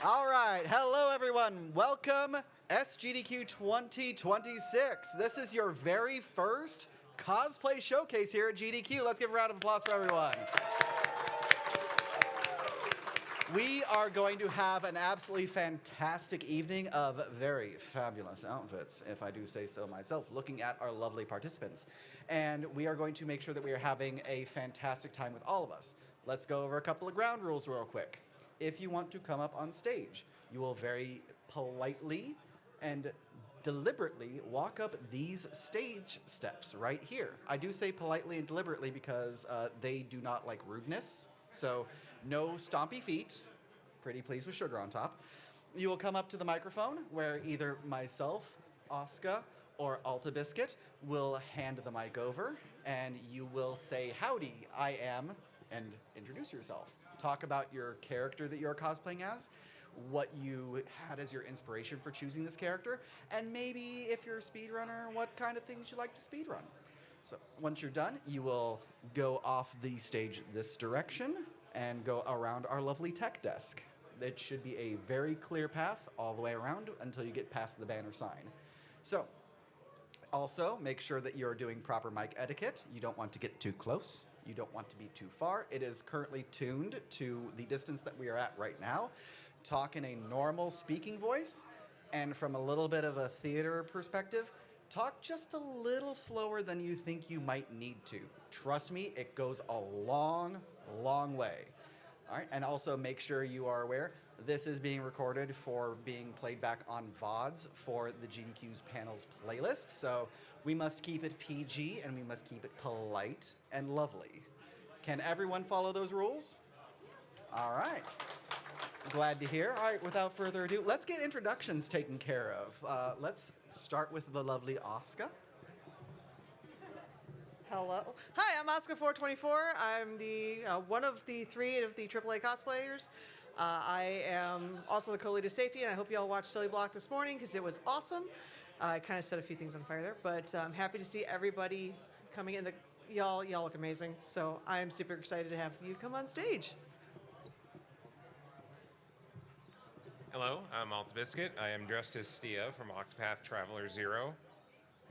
All right, hello everyone. Welcome SGDQ 2026. This is your very first Cosplay Showcase here at GDQ. Let's give a round of applause for everyone. We are going to have an absolutely fantastic evening of very fabulous outfits, if I do say so myself, looking at our lovely participants. And we are going to make sure that we are having a fantastic time with all of us. Let's go over a couple of ground rules real quick. If you want to come up on stage, you will very politely and deliberately walk up these stage steps right here. I do say politely and deliberately because they do not like rudeness. So no stompy feet, pretty please with sugar on top. You will come up to the microphone where either myself, Oscar, or Alta Biscuit will hand the mic over and you will say, "Howdy, I am," and introduce yourself. Talk about your character that you're cosplaying as, what you had as your inspiration for choosing this character, and maybe if you're a speedrunner, what kind of things you like to speedrun. So once you're done, you will go off the stage this direction and go around our lovely tech desk. It should be a very clear path all the way around until you get past the banner sign. So also make sure that you're doing proper mic etiquette. You don't want to get too close. You don't want to be too far. It is currently tuned to the distance that we are at right now. Talk in a normal speaking voice, and from a little bit of a theater perspective, talk just a little slower than you think you might need to. Trust me, it goes a long, long way. All right, and also make sure you are aware, this is being recorded for being played back on VODs for the GDQ's panels playlist, so we must keep it PG and we must keep it polite and lovely. Can everyone follow those rules? All right. Glad to hear. All right, without further ado, let's get introductions taken care of. Let's start with the lovely Oscar. Hello. Hi, I'm Oscar424. I'm the one of the three of the Triple-A cosplayers. I am also the co-lead of safety, and I hope you all watched Silly Block this morning because it was awesome. I kind of set a few things on fire there, but I'm happy to see everybody coming in. Y'all look amazing, so I'm super excited to have you come on stage. Hello, I'm Alta Biscuit. I am dressed as Stia from Octopath Traveler 0.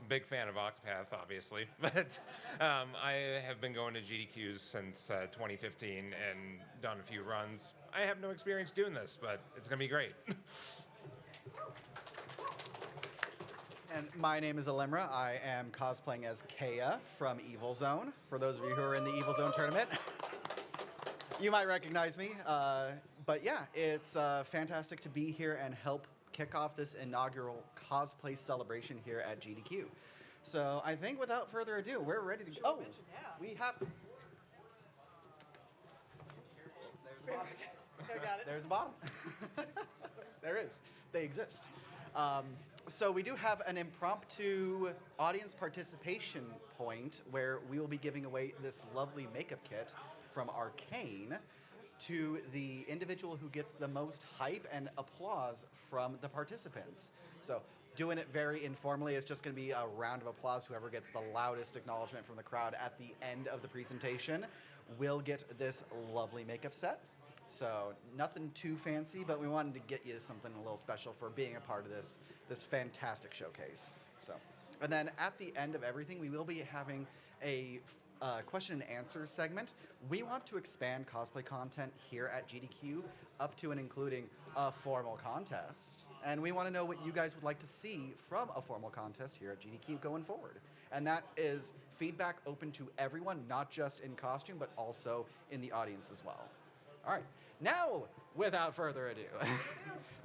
Big fan of Octopath, obviously, but I have been going to GDQs since 2015 and done a few runs. I have no experience doing this, but it's going to be great. And my name is Alimra. I am cosplaying as Kea from Evil Zone. For those of you who are in the Evil Zone tournament, you might recognize me. But yeah, it's fantastic to be here and help kick off this inaugural cosplay celebration here at GDQ. So I think without further ado, we're ready to go. Oh, we have... There's a bottom. Got it. There's a bottom. There is. They exist. So we do have an impromptu audience participation point where we will be giving away this lovely makeup kit from Arcane to the individual who gets the most hype and applause from the participants. So doing it very informally, it's just going to be a round of applause. Whoever gets the loudest acknowledgement from the crowd at the end of the presentation will get this lovely makeup set. So nothing too fancy, but we wanted to get you something a little special for being a part of this fantastic showcase. So, and then at the end of everything, we will be having a question and answer segment. We want to expand cosplay content here at GDQ up to and including a formal contest. And we want to know what you guys would like to see from a formal contest here at GDQ going forward. And that is feedback open to everyone, not just in costume, but also in the audience as well. All right, now, without further ado,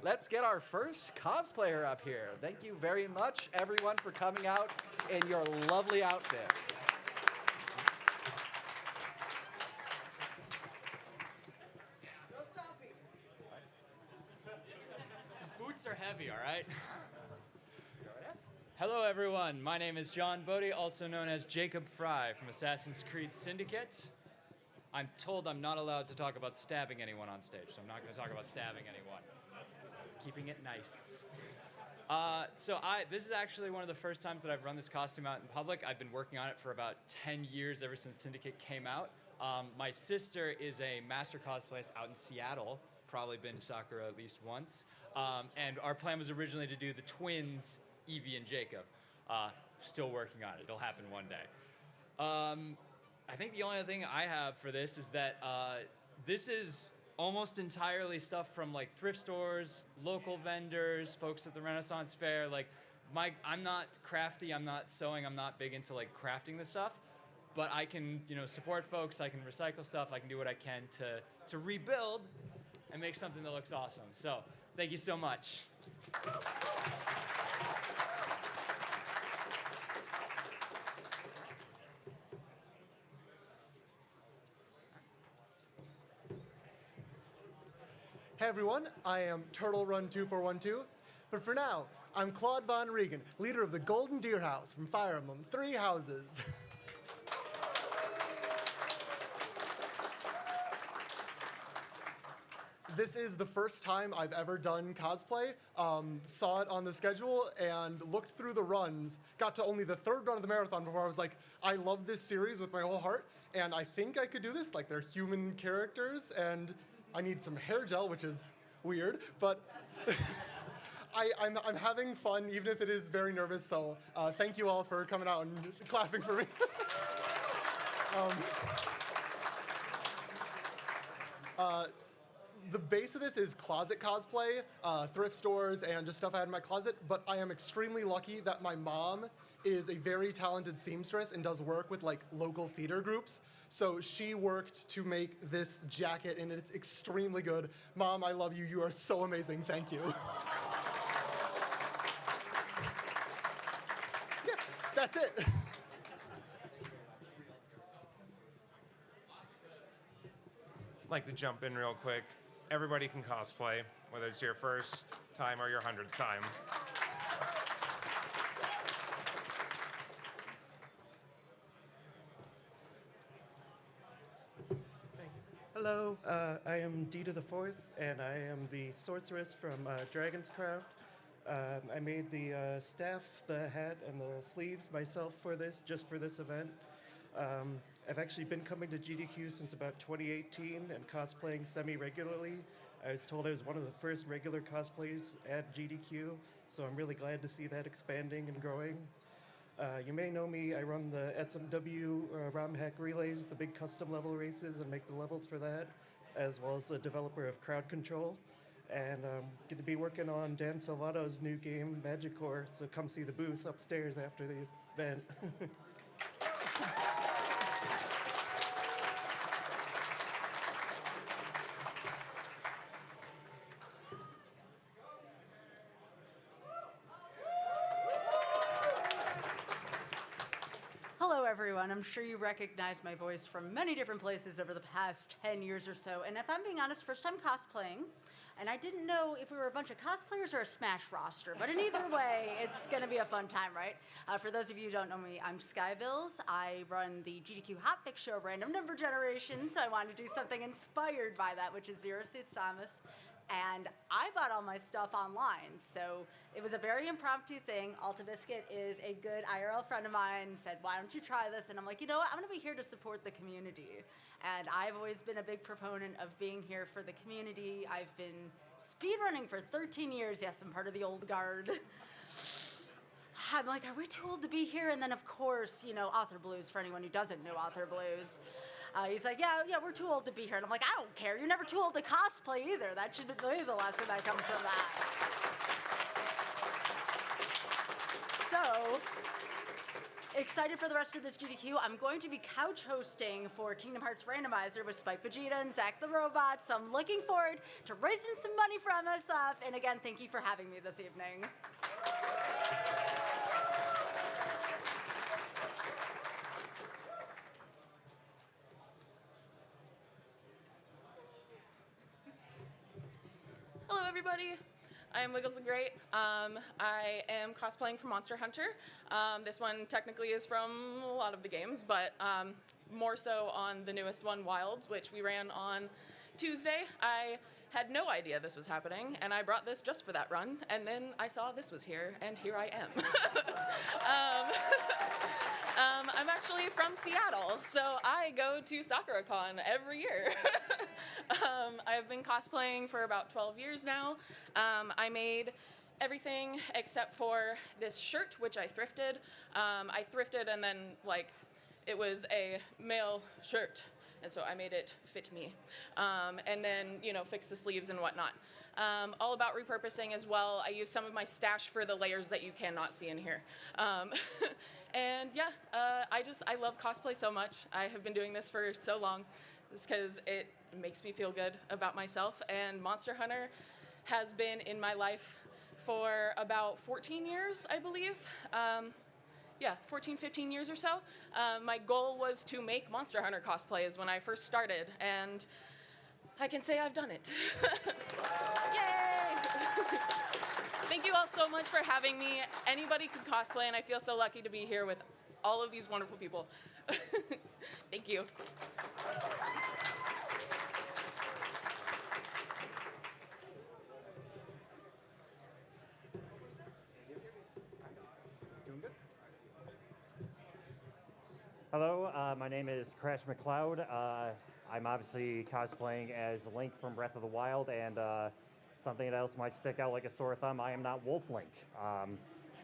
let's get our first cosplayer up here. Thank you very much, everyone, for coming out in your lovely outfits. No stopping. These boots are heavy, all right? Hello, everyone. My name is John Bodie, also known as Jacob Fry from Assassin's Creed Syndicate. I'm told I'm not allowed to talk about stabbing anyone on stage, so I'm not going to talk about stabbing anyone. Keeping it nice. This is actually one of the first times that I've run this costume out in public. I've been working on it for about 10 years, ever since Syndicate came out. My sister is a master cosplayist out in Seattle, probably been to Sakura at least once. And our plan was originally to do the twins, Evie and Jacob. Still working on it. It'll happen one day. I think the only other thing I have for this is that this is almost entirely stuff from like thrift stores, local vendors, folks at the Renaissance Fair. Like, I'm not crafty, I'm not sewing, I'm not big into like crafting this stuff, but I can, support folks, I can recycle stuff, I can do what I can to rebuild and make something that looks awesome. So, thank you so much. Hey everyone, I am Turtle Run 2412, but for now, I'm Claude Von Regan, leader of the Golden Deer House from Fire Emblem 3 Houses. This is the first time I've ever done cosplay. Saw it on the schedule and looked through the runs, got to only the 3rd run of the marathon before I was like, I love this series with my whole heart, and I think I could do this. Like, they're human characters, and I need some hair gel, which is weird, but I'm having fun, even if it is very nervous, so thank you all for coming out and clapping for me. The base of this is closet cosplay, thrift stores, and just stuff I had in my closet, but I am extremely lucky that my mom is a very talented seamstress and does work with like local theater groups. So she worked to make this jacket, and it's extremely good. Mom, I love you. You are so amazing. Thank you. Yeah, that's it. I'd like to jump in real quick. Everybody can cosplay, whether it's your first time or your 100th time. Hello, I am Dita the Fourth, and I am the sorceress from Dragon's Crown. I made the staff, the hat, and the sleeves myself just for this event. I've actually been coming to GDQ since about 2018 and cosplaying semi-regularly. I was told I was one of the first regular cosplays at GDQ, so I'm really glad to see that expanding and growing. You may know me, I run the SMW ROM hack relays, the big custom level races, and make the levels for that, as well as the developer of Crowd Control. And I'm going to be working on Dan Salvato's new game, Magicore, so come see the booth upstairs after the event. Hello, everyone. I'm sure you recognize my voice from many different places over the past 10 years or so. And if I'm being honest, first time cosplaying. And I didn't know if we were a bunch of cosplayers or a Smash roster. But in either way, it's going to be a fun time, right? For those of you who don't know me, I'm Skybills. I run the GDQ Hotfix Show Random Number Generation. So I wanted to do something inspired by that, which is Zero Suit Samus. And I bought all my stuff online, so it was a very impromptu thing. Alta Biscuit is a good IRL friend of mine, said, why don't you try this? And I'm like, you know what, I'm gonna be here to support the community. And I've always been a big proponent of being here for the community. I've been speedrunning for 13 years. Yes, I'm part of the old guard. I'm like, are we too old to be here? And then, of course, Author Blues, for anyone who doesn't know Author Blues. He's like, yeah, we're too old to be here. And I'm like, I don't care. You're never too old to cosplay either. That should be the lesson that comes from that. So, excited for the rest of this GDQ. I'm going to be couch hosting for Kingdom Hearts Randomizer with Spike Vegeta and Zach the Robot. So I'm looking forward to raising some money for MSF. And again, thank you for having me this evening. Hello, everybody. I'm Wiggles the Great. I am cosplaying from Monster Hunter. This one technically is from a lot of the games, but more so on the newest one, Wilds, which we ran on Tuesday. I had no idea this was happening, and I brought this just for that run, and then I saw this was here, and here I am. I'm actually from Seattle, so I go to SakuraCon every year. I've been cosplaying for about 12 years now. I made everything except for this shirt, which I thrifted. I thrifted and then, like, it was a male shirt, and so I made it fit me. And then, you know, fix the sleeves and whatnot. All about repurposing as well. I use some of my stash for the layers that you cannot see in here. And yeah, I love cosplay so much. I have been doing this for so long just because it makes me feel good about myself. And Monster Hunter has been in my life for about 14 years, I believe. Yeah, 14, 15 years or so. My goal was to make Monster Hunter cosplays when I first started, and I can say I've done it. Yay! Thank you all so much for having me. Anybody could cosplay, and I feel so lucky to be here with all of these wonderful people. Thank you. Hello, my name is Crash McCloud. I'm obviously cosplaying as Link from Breath of the Wild, and something else might stick out like a sore thumb, I am not Wolf Link.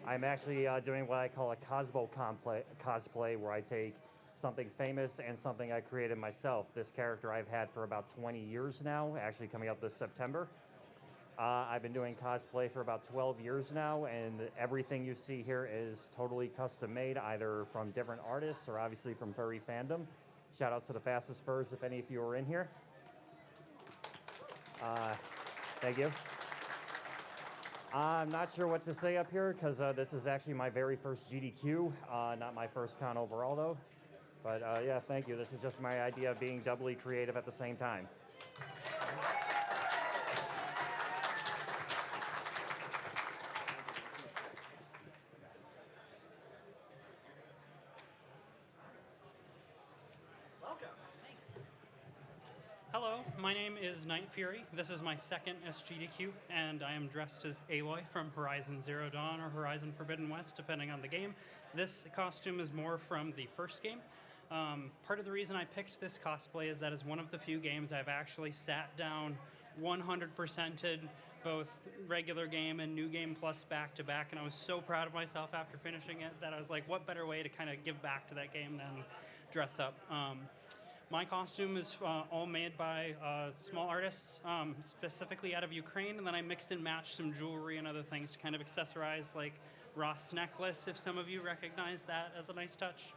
I'm actually doing what I call a cosplay, where I take something famous and something I created myself. This character I've had for about 20 years now, actually coming up this September. I've been doing cosplay for about 12 years now, and everything you see here is totally custom made, either from different artists or obviously from furry fandom. Shout out to the Fastest Furs if any of you are in here. Thank you. I'm not sure what to say up here because this is actually my very first GDQ, not my first con overall though. But yeah, thank you. This is just my idea of being doubly creative at the same time. Hello, my name is Night Fury. This is my second SGDQ, and I am dressed as Aloy from Horizon Zero Dawn or Horizon Forbidden West, depending on the game. This costume is more from the first game. Part of the reason I picked this cosplay is that it's one of the few games I've actually sat down 100%ed both regular game and new game plus back to back, and I was so proud of myself after finishing it that I was like, what better way to kind of give back to that game than dress up. My costume is all made by small artists, specifically out of Ukraine, and then I mixed and matched some jewelry and other things to kind of accessorize, like Roth's necklace, if some of you recognize that as a nice touch.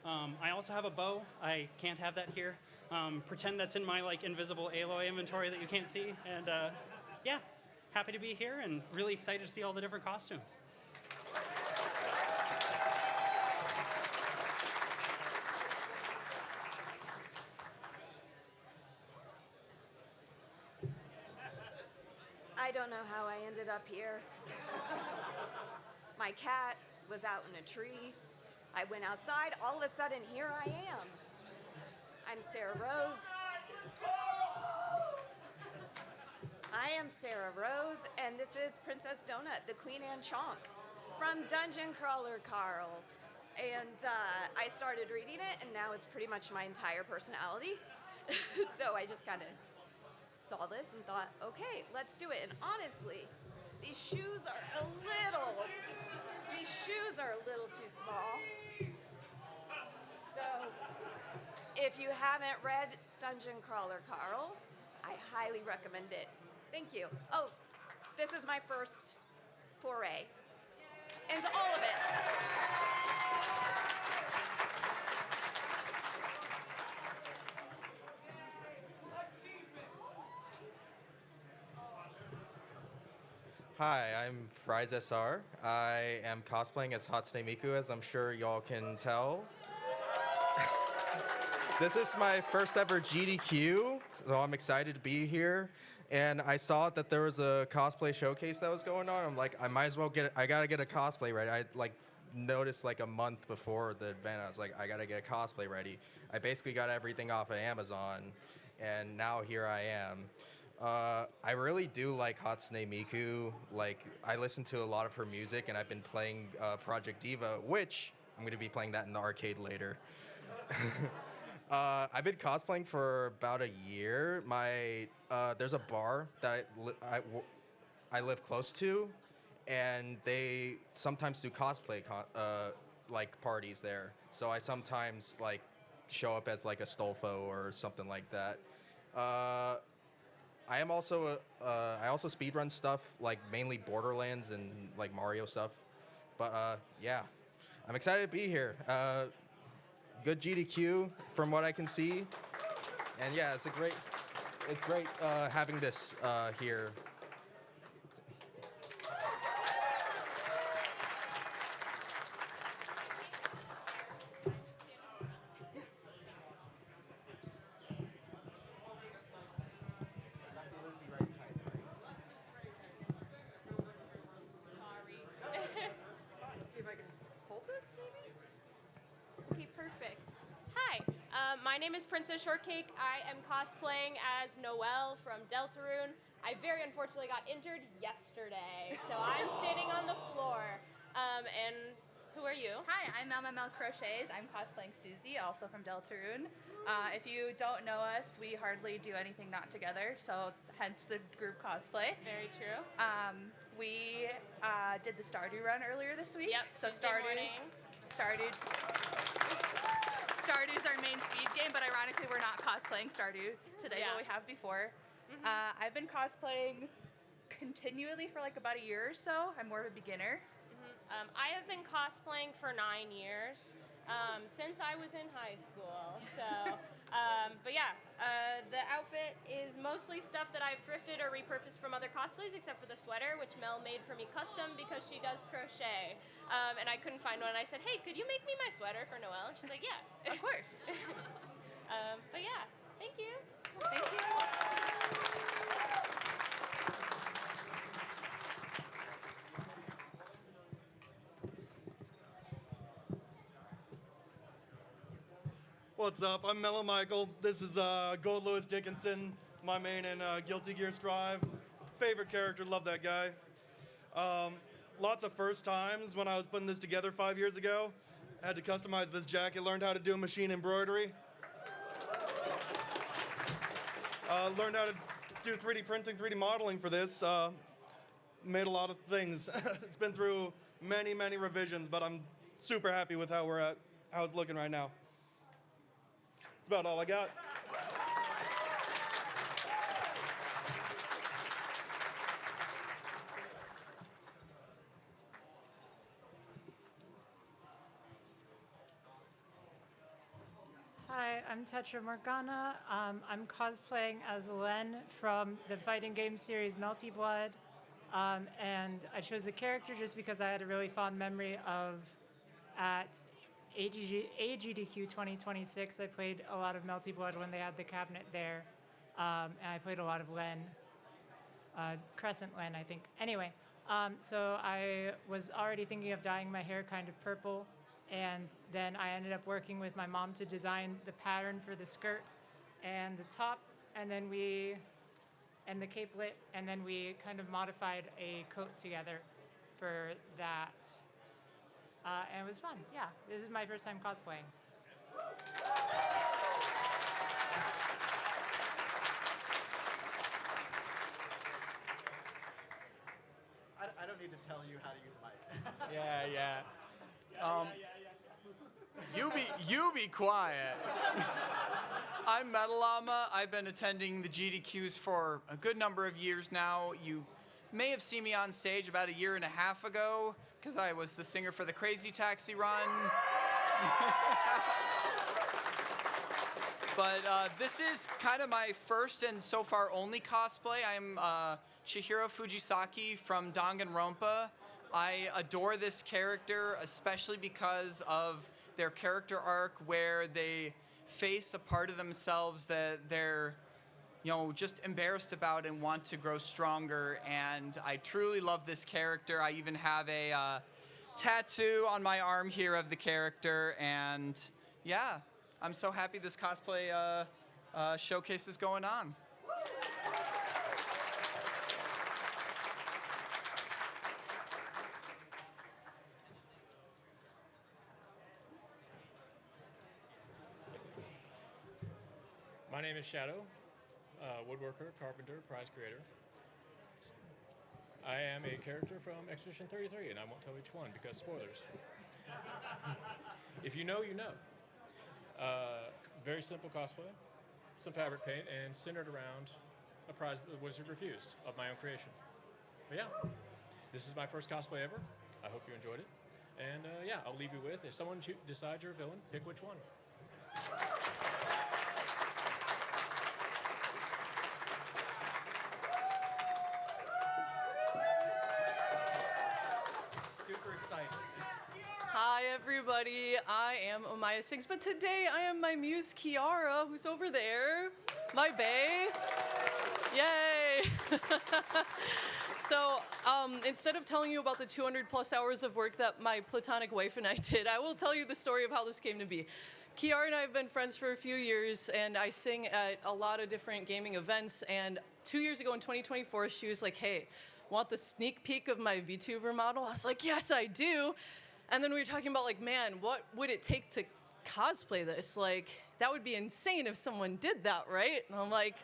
I also have a bow. I can't have that here. Pretend that's in my like invisible Aloy inventory that you can't see, and yeah, happy to be here and really excited to see all the different costumes. I don't know how I ended up here. My cat was out in a tree. I went outside, all of a sudden, here I am. I'm Sarah Rose. I am Sarah Rose, and this is Princess Donut, the Queen Anne Chonk from Dungeon Crawler Carl. And I started reading it, and now it's pretty much my entire personality. So I just kind of saw this and thought, okay, let's do it. And honestly, these shoes are a little too small. So if you haven't read Dungeon Crawler Carl, I highly recommend it. Thank you. Oh, this is my first foray into all of it. Hi, I'm Fries SR. I am cosplaying as Hatsune Miku, as I'm sure y'all can tell. This is my first ever GDQ, so I'm excited to be here. And I saw that there was a cosplay showcase that was going on. I'm like, I might as well I gotta get a cosplay ready. I like noticed like a month before the event, I was like, I gotta get a cosplay ready. I basically got everything off of Amazon, and now here I am. I really do like Hatsune Miku. Like, I listen to a lot of her music, and I've been playing Project Diva, which I'm going to be playing that in the arcade later. I've been cosplaying for about a year. There's a bar that I live close to, and they sometimes do cosplay like parties there. So I sometimes like show up as like a Stolfo or something like that. I am also I also speedrun stuff, like mainly Borderlands and like Mario stuff. But yeah, I'm excited to be here. Good GDQ from what I can see, and yeah, it's great having this here. Let's see if I can hold this, maybe? Okay, perfect. Hi, my name is Princess Shortcake. I am cosplaying as Noelle from Deltarune. I very unfortunately got injured yesterday, so I'm standing on the floor. And who are you? Hi, I'm Mel Crochets. I'm cosplaying Susie, also from Deltarune. If you don't know us, we hardly do anything not together, so hence the group cosplay. Very true. We did the Stardew run earlier this week. Yep, So Tuesday morning. Stardew's our main speed game, but ironically we're not cosplaying Stardew today, Yeah. but we have before. I've been cosplaying continually for like about a year or so. I'm more of a beginner. I have been cosplaying for 9 years, since I was in high school. So, but yeah, the outfit is mostly stuff that I've thrifted or repurposed from other cosplays, except for the sweater, which Mel made for me custom because she does crochet. And I couldn't find one, and I said, hey, could you make me my sweater for Noelle? And she's like, yeah. Of course. But yeah, thank you. Thank you. What's up? I'm Mellow Michael. This is Gold Lewis Dickinson, my main in Guilty Gear Strive. Favorite character, love that guy. Lots of first times when I was putting this together 5 years ago. I had to customize this jacket, learned how to do machine embroidery. Learned how to do 3D printing, 3D modeling for this. Made a lot of things. It's been through many, many revisions, but I'm super happy with how it's looking right now. That's about all I got. Hi, I'm Tetra Morgana. I'm cosplaying as Len from the fighting game series Melty Blood. And I chose the character just because I had a really fond memory of at AGDQ 2026. I played a lot of Melty Blood when they had the cabinet there. And I played a lot of Len. Crescent Len, I think. Anyway, so I was already thinking of dyeing my hair kind of purple. And then I ended up working with my mom to design the pattern for the skirt and the top, and then the capelet, and then we kind of modified a coat together for that. And it was fun, yeah. This is my first time cosplaying. I don't need to tell you how to use a mic. Yeah. You be quiet. I'm Metal Llama. I've been attending the GDQs for a good number of years now. You may have seen me on stage about a year and a half ago because I was the singer for the Crazy Taxi Run. But this is kind of my first and so far only cosplay. I'm Chihiro Fujisaki from Danganronpa. I adore this character, especially because of their character arc where they face a part of themselves that they're, just embarrassed about and want to grow stronger. And I truly love this character. I even have a tattoo on my arm here of the character. And yeah, I'm so happy this cosplay showcase is going on. My name is Shadow, woodworker, carpenter, prize creator. I am a character from Expedition 33, and I won't tell which one because spoilers. If you know, you know. Very simple cosplay, some fabric paint, and centered around a prize that the wizard refused of my own creation. But yeah, this is my first cosplay ever. I hope you enjoyed it. And yeah, I'll leave you with, if someone decides you're a villain, pick which one. Super excited. Hi, everybody. I am Omaya Sings, but today I am my muse Kiara, who's over there, my bae. Yay! So, instead of telling you about the 200 plus hours of work that my platonic wife and I did, I will tell you the story of how this came to be. Kiara and I have been friends for a few years, and I sing at a lot of different gaming events, and 2 years ago in 2024, she was like, hey, want the sneak peek of my VTuber model? I was like, yes, I do. And then we were talking about, like, man, what would it take to cosplay this? Like, that would be insane if someone did that, right? And I'm like,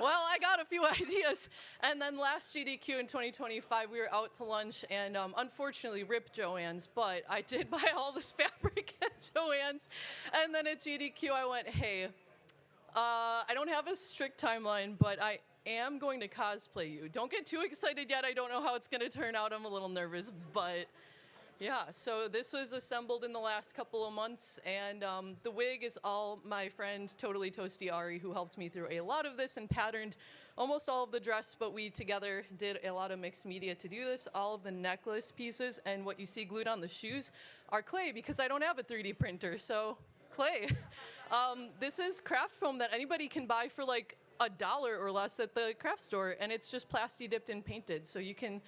well, I got a few ideas. And then last GDQ in 2025, we were out to lunch, and unfortunately, rip Joann's, but I did buy all this fabric at Joann's. And then at GDQ, I went, hey, I don't have a strict timeline, but I am going to cosplay you. Don't get too excited yet. I don't know how it's going to turn out. I'm a little nervous, but yeah. So this was assembled in the last couple of months, and the wig is all my friend Totally Toasty Ari, who helped me through a lot of this and patterned almost all of the dress, but we together did a lot of mixed media to do this. All of the necklace pieces and what you see glued on the shoes are clay because I don't have a 3D printer, so clay. This is craft foam that anybody can buy for like $1 or less at the craft store, and it's just plasti dipped and painted. So you can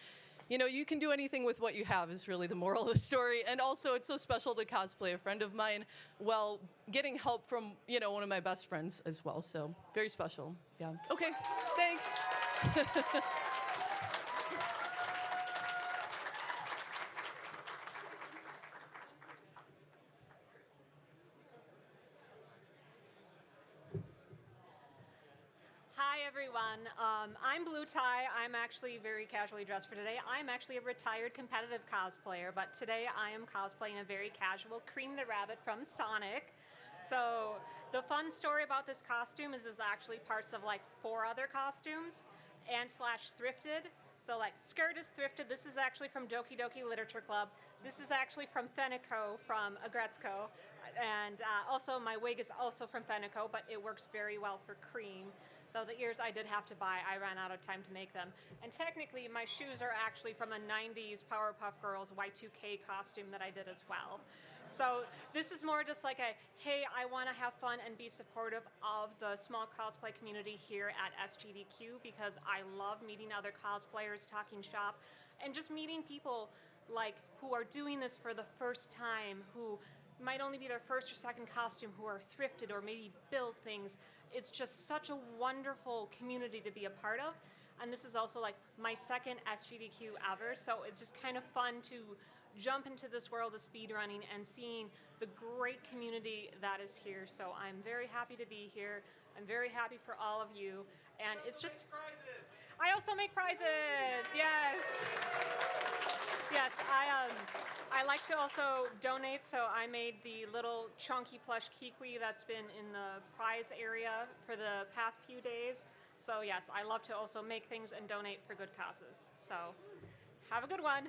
do anything with what you have is really the moral of the story. And also, it's so special to cosplay a friend of mine while getting help from, one of my best friends as well. So very special. Yeah. Okay. Thanks. Hi everyone, I'm Blue Tie. I'm actually very casually dressed for today. I'm actually a retired competitive cosplayer, but today I am cosplaying a very casual Cream the Rabbit from Sonic. So the fun story about this costume is actually parts of like 4 other costumes and / thrifted. So like skirt is thrifted. This is actually from Doki Doki Literature Club. This is actually from Fenico from Agretzko. And also my wig is also from Fenico, but it works very well for Cream. Though the ears I did have to buy, I ran out of time to make them. And technically, my shoes are actually from a 90s Powerpuff Girls Y2K costume that I did as well. So this is more just like a, hey, I want to have fun and be supportive of the small cosplay community here at SGDQ because I love meeting other cosplayers, talking shop, and just meeting people like who are doing this for the first time, who might only be their first or second costume, who are thrifted or maybe build things. It's just such a wonderful community to be a part of. And this is also like my second SGDQ ever, so it's just kind of fun to jump into this world of speedrunning and seeing the great community that is here. So I'm very happy to be here. I'm very happy for all of you. And it's just... I also make prizes, yes. Yes, I like to also donate, so I made the little chunky plush Kikwi that's been in the prize area for the past few days. So yes, I love to also make things and donate for good causes. So have a good one.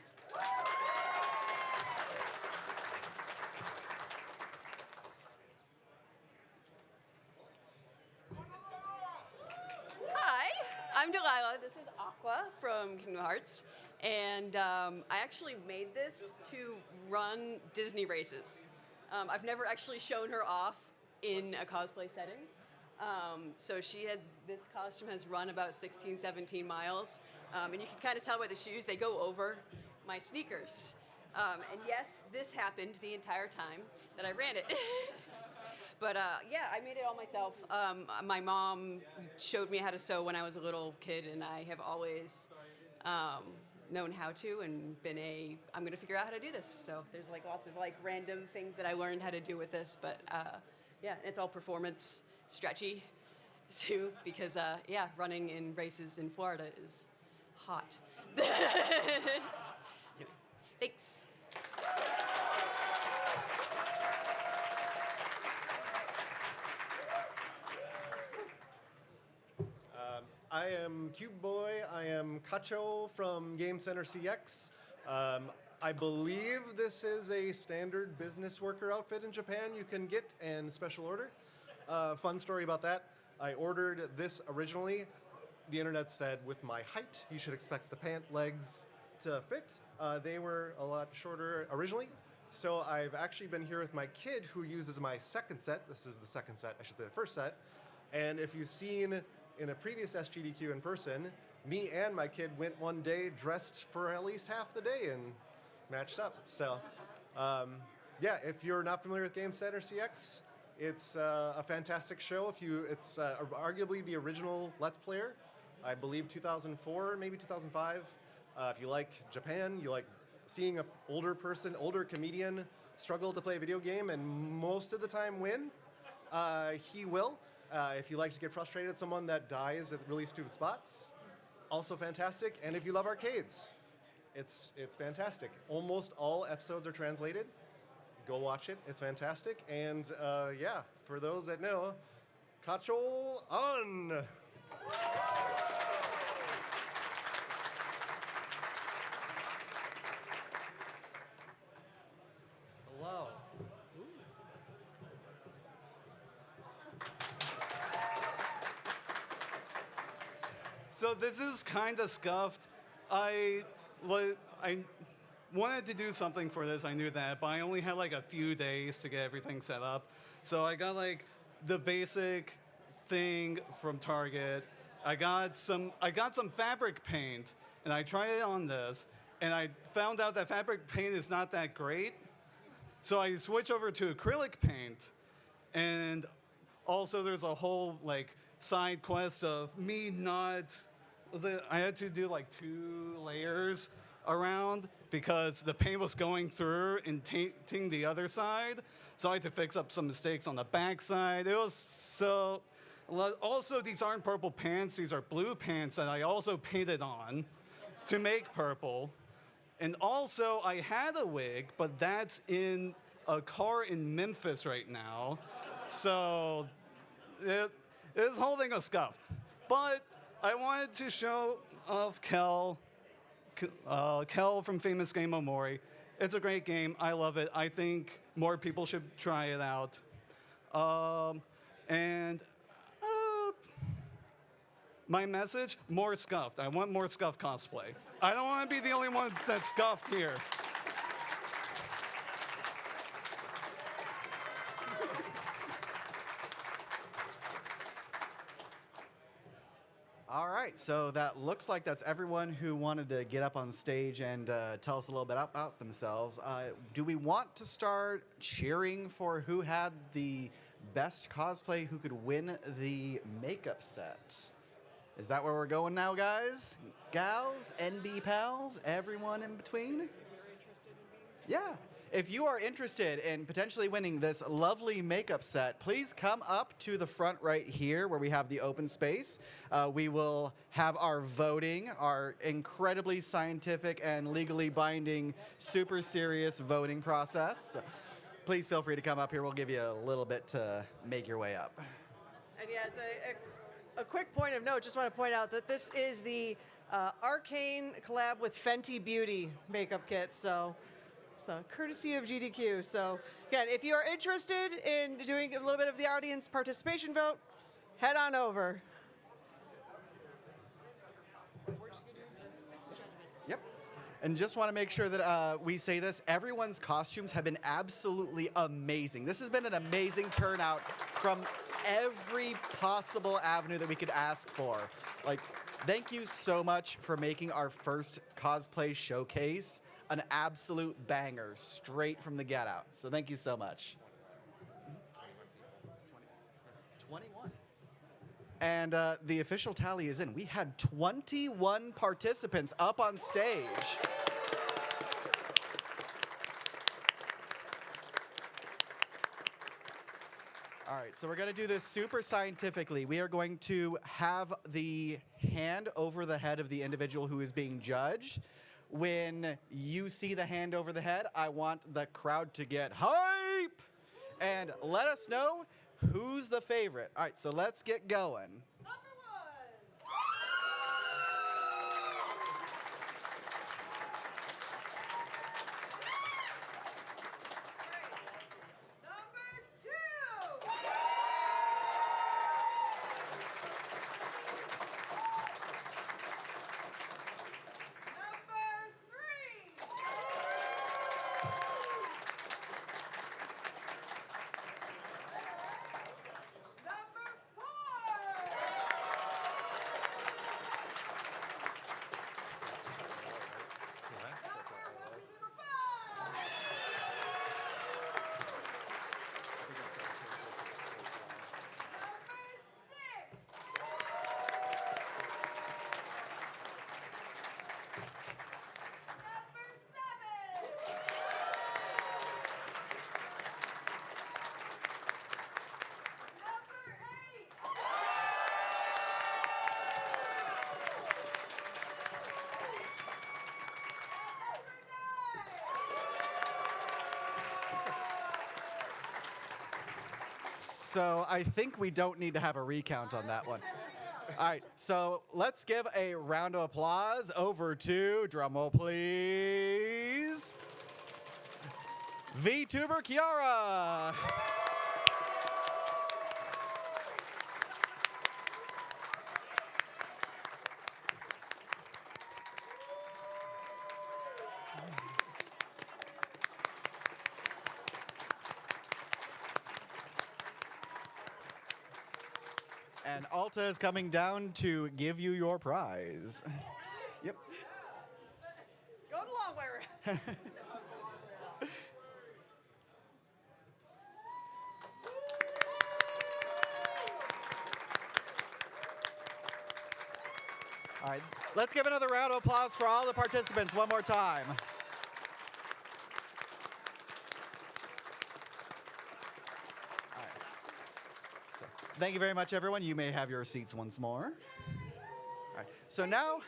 Hi, I'm Delilah. This is Aqua from Kingdom Hearts. And I actually made this to run Disney races. I've never actually shown her off in a cosplay setting. So this costume has run about 16, 17 miles. And you can kind of tell by the shoes, they go over my sneakers. And yes, this happened the entire time that I ran it. But yeah, I made it all myself. My mom showed me how to sew when I was a little kid, and I have always known how to and been I'm gonna figure out how to do this. So there's like lots of like random things that I learned how to do with this, but yeah, it's all performance stretchy too, because yeah, running in races in Florida is hot. Anyway, thanks. I am Cube Boy. I am Kacho from Game Center CX. I believe this is a standard business worker outfit in Japan you can get in special order. Fun story about that. I ordered this originally. The internet said with my height, you should expect the pant legs to fit. They were a lot shorter originally. So I've actually been here with my kid who uses my second set. This is the second set, I should say the first set. And if you've seen in a previous SGDQ in person, me and my kid went one day dressed for at least half the day and matched up. So, yeah, if you're not familiar with Game Center CX, it's a fantastic show. It's arguably the original Let's Player, I believe 2004, maybe 2005. If you like Japan, you like seeing an older person, older comedian struggle to play a video game and most of the time win, he will. If you like to get frustrated at someone that dies at really stupid spots, also fantastic. And if you love arcades, it's fantastic. Almost all episodes are translated. Go watch it. It's fantastic. And yeah, for those that know, Kacho on! Hello. So this is kind of scuffed. I wanted to do something for this, I knew that, but I only had like a few days to get everything set up. So I got like the basic thing from Target. I got some fabric paint, and I tried it on this, and I found out that fabric paint is not that great. So I switched over to acrylic paint, and also there's a whole like side quest of me not. I had to do like 2 layers around because the paint was going through and tainting the other side. So I had to fix up some mistakes on the back side. It was so. Also, these aren't purple pants. These are blue pants that I also painted on to make purple. And also, I had a wig, but that's in a car in Memphis right now. So it is holding a scuffed. But I wanted to show off Kel from Famous Game Omori. It's a great game. I love it. I think more people should try it out. My message, more scuffed. I want more scuffed cosplay. I don't want to be the only one that's scuffed here. All right, so that looks like that's everyone who wanted to get up on stage and tell us a little bit about themselves. Do we want to start cheering for who had the best cosplay, who could win the makeup set? Is that where we're going now, guys? Gals, NB pals, everyone in between? Yeah. If you are interested in potentially winning this lovely makeup set, please come up to the front right here where we have the open space. We will have our voting, our incredibly scientific and legally binding, super serious voting process. So please feel free to come up here. We'll give you a little bit to make your way up. And yes, a quick point of note, just want to point out that this is the Arcane collab with Fenty Beauty makeup kit. So courtesy of GDQ. So again, if you are interested in doing a little bit of the audience participation vote, head on over. Yep. And just want to make sure that we say this, everyone's costumes have been absolutely amazing. This has been an amazing turnout from every possible avenue that we could ask for. Like, thank you so much for making our first cosplay showcase an absolute banger straight from the get out. So thank you so much. 21. And the official tally is in. We had 21 participants up on stage. All right, so we're going to do this super scientifically. We are going to have the hand over the head of the individual who is being judged. When you see the hand over the head, I want the crowd to get hype and let us know who's the favorite. All right, so let's get going. So I think we don't need to have a recount on that one. All right, so let's give a round of applause over to, drumroll please, VTuber Kiara. And Alta is coming down to give you your prize. Yep. Go the long way around. All right, let's give another round of applause for all the participants one more time. All right. So, thank you very much, everyone. You may have your seats once more. All right, so now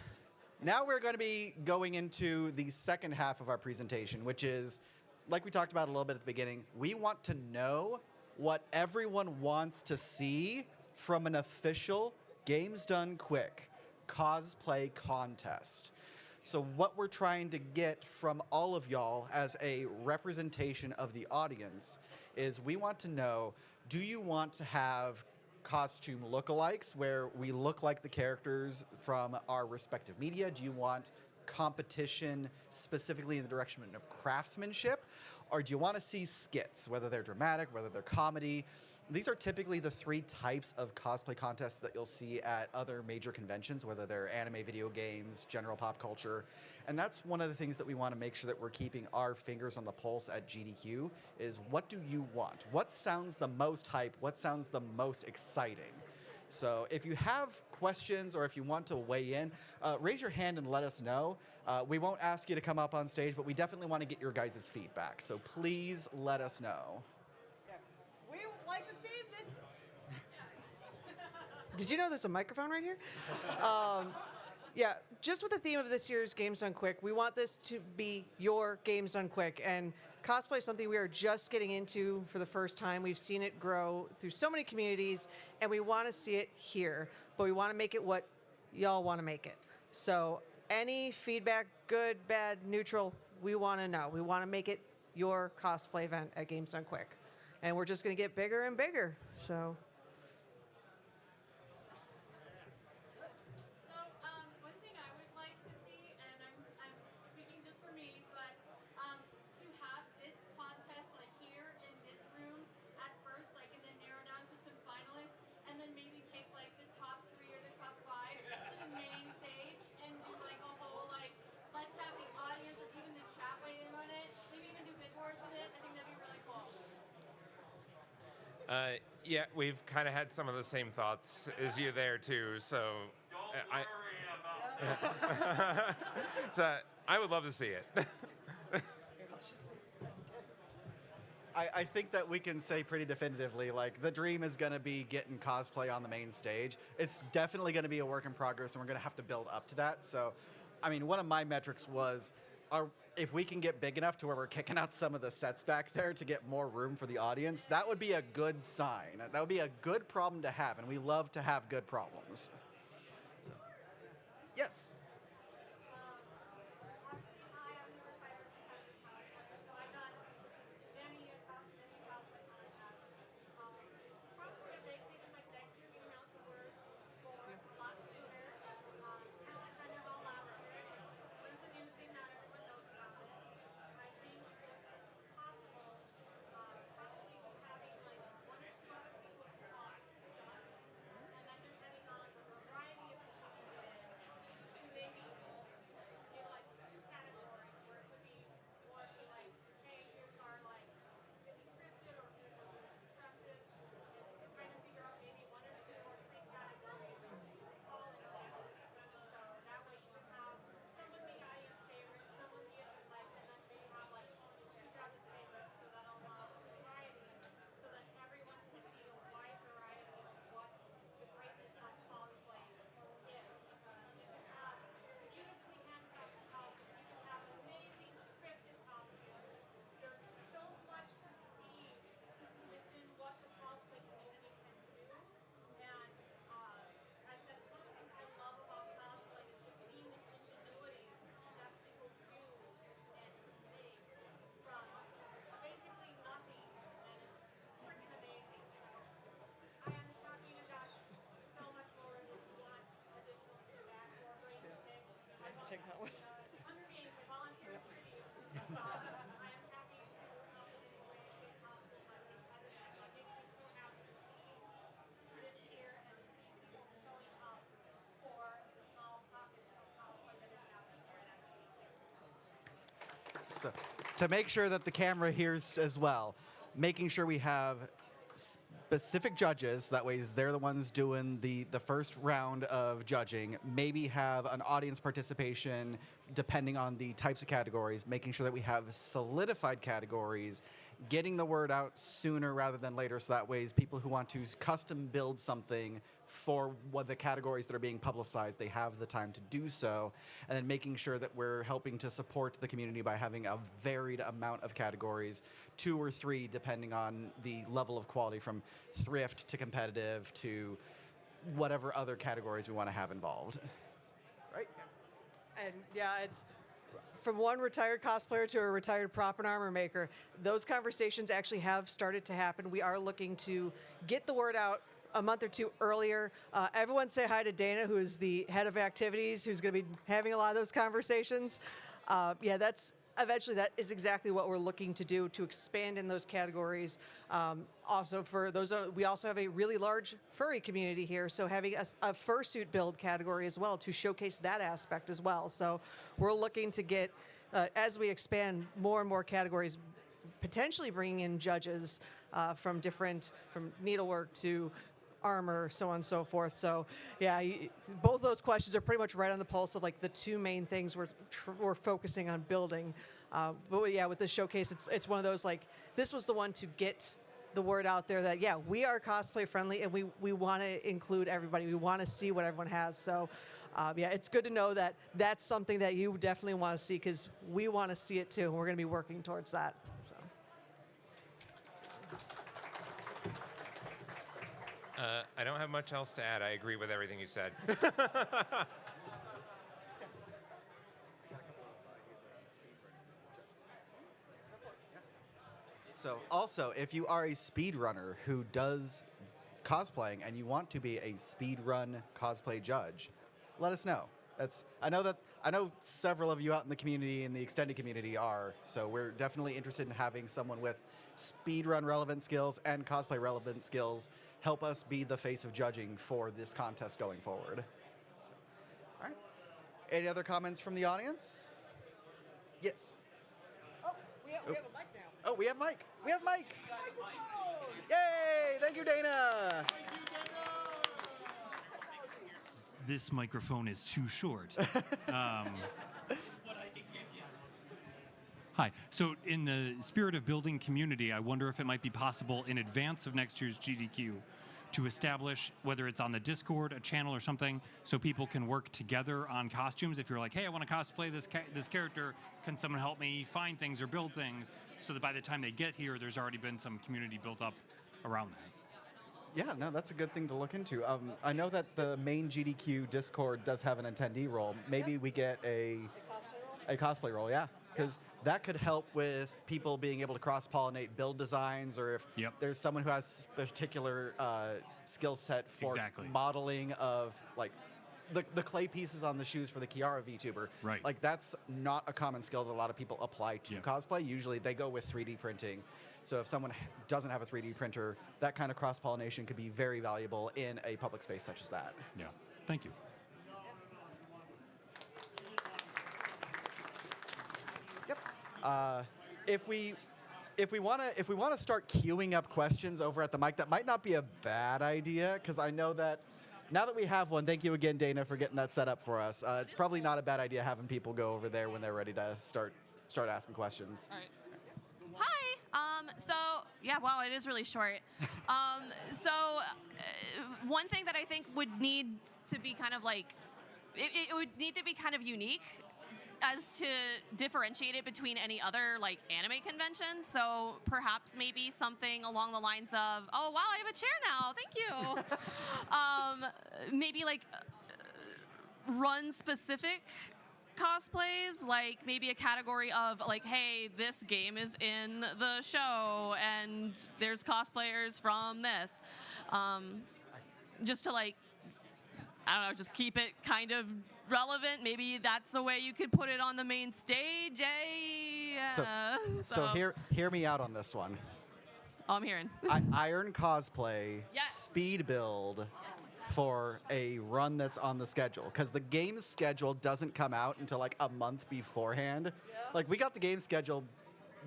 we're going to be going into the second half of our presentation, which is, like we talked about a little bit at the beginning, we want to know what everyone wants to see from an official Games Done Quick cosplay contest. So what we're trying to get from all of y'all as a representation of the audience is we want to know, do you want to have costume lookalikes where we look like the characters from our respective media? Do you want competition specifically in the direction of craftsmanship? Or do you want to see skits, whether they're dramatic, whether they're comedy? These are typically the three types of cosplay contests that you'll see at other major conventions, whether they're anime, video games, general pop culture. And that's one of the things that we want to make sure that we're keeping our fingers on the pulse at GDQ is, what do you want? What sounds the most hype? What sounds the most exciting? So if you have questions or if you want to weigh in, raise your hand and let us know. We won't ask you to come up on stage, but we definitely want to get your guys' feedback. So please let us know. We like the theme this. Did you know there's a microphone right here? Yeah, just with the theme of this year's Games Done Quick, we want this to be your Games Done Quick. And cosplay is something we are just getting into for the first time. We've seen it grow through so many communities, and we want to see it here. But we want to make it what y'all want to make it. So any feedback, good, bad, neutral, we want to know. We want to make it your cosplay event at Games Done Quick. And we're just going to get bigger and bigger. So. One thing I would like to see, and I'm speaking just for me, but to have this contest like here in this room at first, like, and then narrow down to some finalists, and then maybe take like the top 3 or the top 5 to the main stage and do like a whole like, let's have the audience or even the chat weigh in on it. Maybe even do bid wars with it. I think that'd be really cool. Yeah, we've kind of had some of the same thoughts as you there too. So, so I would love to see it. I think that we can say pretty definitively, like, the dream is going to be getting cosplay on the main stage. It's definitely going to be a work in progress, and we're going to have to build up to that. So, I mean, one of my metrics was, if we can get big enough to where we're kicking out some of the sets back there to get more room for the audience, that would be a good sign. That would be a good problem to have, and we love to have good problems. So, yes. Take that one. So, to make sure that the camera hears as well, making sure we have specific judges, that way they're the ones doing the first round of judging, maybe have an audience participation depending on the types of categories, making sure that we have solidified categories, getting the word out sooner rather than later, so that way people who want to custom build something for what the categories that are being publicized, they have the time to do so, and then making sure that we're helping to support the community by having a varied amount of categories, 2 or 3 depending on the level of quality, from thrift to competitive to whatever other categories we want to have involved. Right? And yeah, it's from one retired cosplayer to a retired prop and armor maker. Those conversations actually have started to happen. We are looking to get the word out a month or 2 earlier. Everyone say hi to Dana, who is the head of activities, who's going to be having a lot of those conversations. Yeah, that is exactly what we're looking to do, to expand in those categories. Also, for those, we also have a really large furry community here, so having a fursuit build category as well to showcase that aspect as well. So we're looking to get, as we expand more and more categories, potentially bringing in judges from needlework to armor, so on and so forth. So yeah, both those questions are pretty much right on the pulse of like the 2 main things we're focusing on building. But yeah, with this showcase, it's one of those, like, this was the one to get the word out there that, yeah, we are cosplay friendly, and we want to include everybody. We want to see what everyone has. So yeah, it's good to know that that's something that you definitely want to see, because we want to see it too, and we're going to be working towards that. I don't have much else to add. I agree with everything you said. So also, if you are a speedrunner who does cosplaying and you want to be a speedrun cosplay judge, let us know. I know several of you out in the community, in the extended community, are. So we're definitely interested in having someone with speedrun relevant skills and cosplay relevant skills help us be the face of judging for this contest going forward. So, all right. Any other comments from the audience? Yes. Oh, we have a mic now. Oh, we have Mike. We have Mike. Yay! Thank you, Dana. This microphone is too short. Hi, Hi. So in the spirit of building community, I wonder if it might be possible in advance of next year's GDQ to establish, whether it's on the Discord, a channel or something, so people can work together on costumes. If you're like, hey, I want to cosplay this character, can someone help me find things or build things? So that by the time they get here, there's already been some community built up around that. Yeah, no, that's a good thing to look into. I know that the main GDQ Discord does have an attendee role. Maybe we get a cosplay role, yeah. Because that could help with people being able to cross-pollinate build designs, or if there's someone who has particular skill set for Exactly. modeling of, like, the clay pieces on the shoes for the Kiara VTuber. Right. Like, that's not a common skill that a lot of people apply to cosplay. Usually they go with 3D printing. So if someone doesn't have a 3D printer, that kind of cross-pollination could be very valuable in a public space such as that. Yeah. Thank you. If we want to start queuing up questions over at the mic, that might not be a bad idea, because I know that now that we have one, thank you again, Dana, for getting that set up for us. It's probably not a bad idea having people go over there when they're ready to start asking questions. All right. Hi. So yeah, wow, it is really short. One thing that I think would need to be kind of like, it would need to be kind of unique as to differentiate it between any other like anime convention. So perhaps maybe something along the lines of, oh wow, I have a chair now, thank you. Maybe like run specific cosplays, like maybe a category of like, hey, this game is in the show and there's cosplayers from this. Just to like, I don't know, just keep it kind of relevant. Maybe that's a way you could put it on the main stage, So hear me out on this one. Oh, I'm hearing. Iron cosplay, Yes. speed build for a run that's on the schedule, because the game's schedule doesn't come out until like a month beforehand. Like, we got the game schedule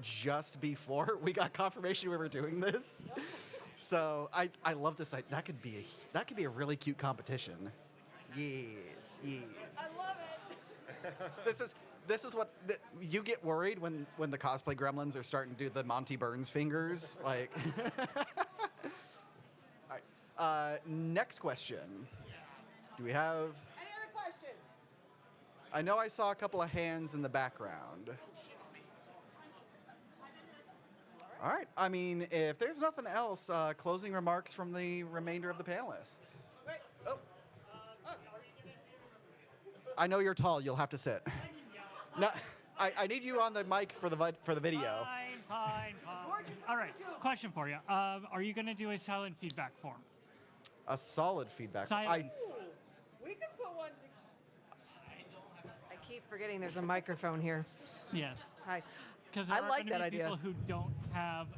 just before we got confirmation we were doing this. So I love this. That could be a really cute competition. Yes. I love it. This is what you get worried when the cosplay gremlins are starting to do the Monty Burns fingers. Like, all right. Next question. Do we have? Any other questions? I know I saw a couple of hands in the background. All right. I mean, if there's nothing else, closing remarks from the remainder of the panelists. Wait. Oh. I know you're tall. You'll have to sit. No, I need you on the mic for the video. Fine. All right, question for you. Are you going to do a silent feedback form? A solid feedback. Silent. We can put one I keep forgetting there's a microphone here. Yes. Hi. Because I there are like gonna that be idea. people who don't have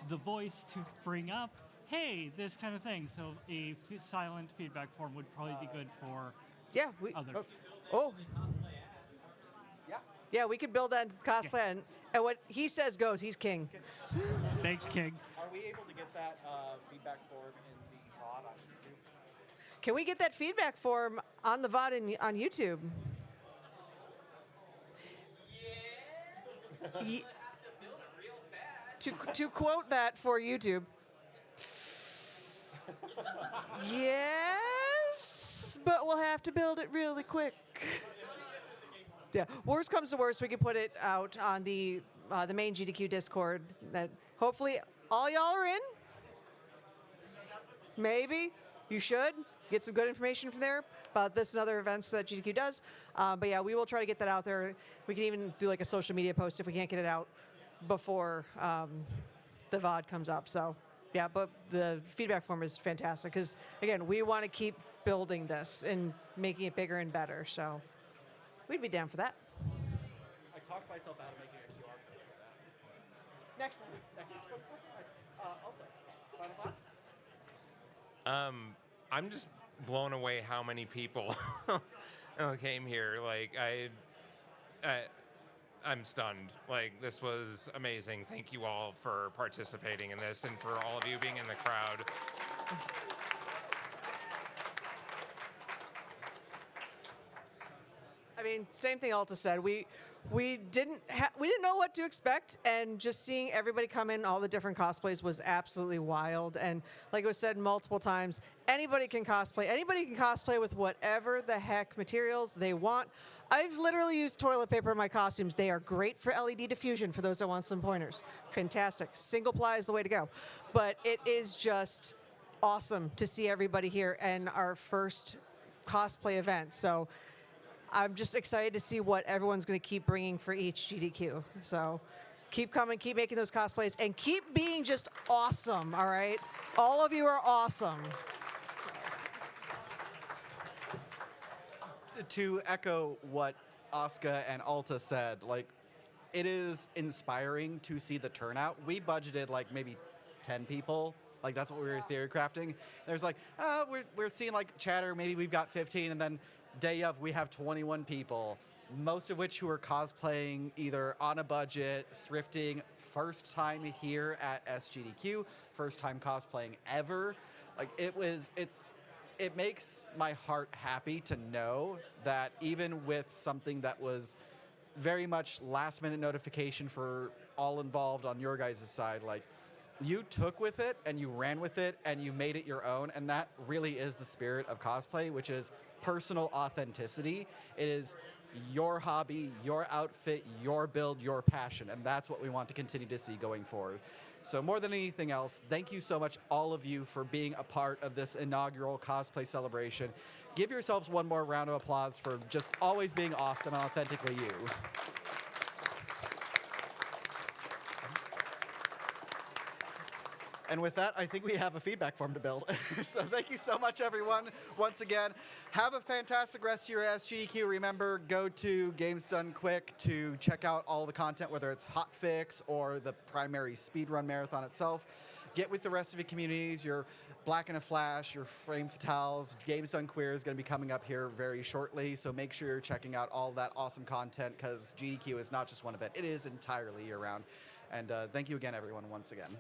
the voice to bring up, hey, this kind of thing. So a silent feedback form would probably be good for others. Oh. Yeah, we could build that cosplay, and what he says goes. He's king. Thanks, King. Are we able to get that feedback form in the VOD on YouTube? Can we get that feedback form on the VOD on YouTube? Yes. To quote that for YouTube. Yes, but we'll have to build it really quick. Yeah, worst comes to worst, we can put it out on the main GDQ Discord. That hopefully all y'all are in. Maybe you should get some good information from there about this and other events that GDQ does. But yeah, we will try to get that out there. We can even do like a social media post if we can't get it out before the VOD comes up. So yeah, but the feedback form is fantastic because again, we want to keep building this and making it bigger and better. So we'd be down for that. I talked myself out of making a QR code for that. Next time. Alta, final thoughts? I'm just blown away how many people came here. Like, I'm stunned. Like, this was amazing. Thank you all for participating in this and for all of you being in the crowd. I mean, same thing Alta said. We didn't know what to expect, and just seeing everybody come in, all the different cosplays was absolutely wild. And like it was said multiple times, anybody can cosplay. Anybody can cosplay with whatever the heck materials they want. I've literally used toilet paper in my costumes. They are great for LED diffusion for those that want some pointers. Fantastic. Single ply is the way to go. But it is just awesome to see everybody here and our first cosplay event. So I'm just excited to see what everyone's going to keep bringing for each GDQ. So keep coming, keep making those cosplays, and keep being just awesome, all right? All of you are awesome. To echo what Asuka and Alta said, like, it is inspiring to see the turnout. We budgeted like maybe 10 people. Like, that's what we were theory crafting. There's like, we're seeing like chatter, maybe we've got 15, and then day of we have 21 people, most of which who are cosplaying either on a budget, thrifting, first time here at SGDQ, first time cosplaying ever. Like, it makes my heart happy to know that even with something that was very much last minute notification for all involved on your guys' side, like, you took with it and you ran with it and you made it your own. And that really is the spirit of cosplay, which is personal authenticity. It is your hobby, your outfit, your build, your passion. And that's what we want to continue to see going forward. So more than anything else, thank you so much, all of you, for being a part of this inaugural cosplay celebration. Give yourselves one more round of applause for just always being awesome and authentically you. And with that, I think we have a feedback form to build. So thank you so much, everyone. Once again, have a fantastic rest of your SGDQ. Remember, go to Games Done Quick to check out all the content, whether it's hotfix or the primary speedrun marathon itself. Get with the rest of your communities, your Black in a Flash, your Frame Fatales. Games Done Queer is going to be coming up here very shortly, so make sure you're checking out all that awesome content, because GDQ is not just one event, it is entirely year-round. And thank you again, everyone, once again.